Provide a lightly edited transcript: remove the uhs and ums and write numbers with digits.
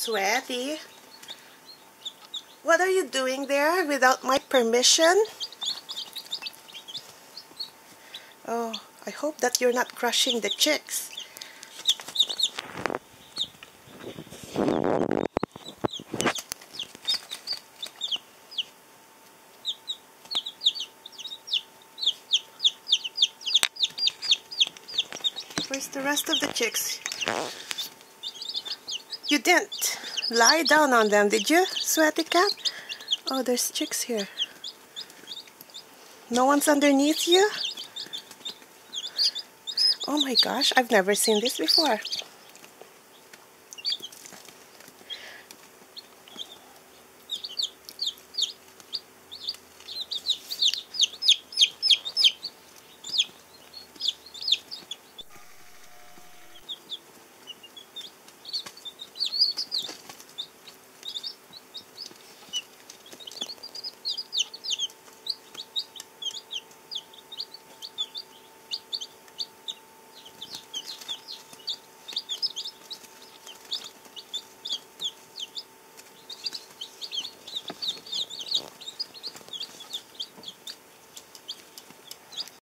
Sweaty, what are you doing there without my permission? Oh, I hope that you're not crushing the chicks. Where's the rest of the chicks? You didn't lie down on them, did you, Sweaty Cat? Oh, there's chicks here. No one's underneath you? Oh my gosh, I've never seen this before.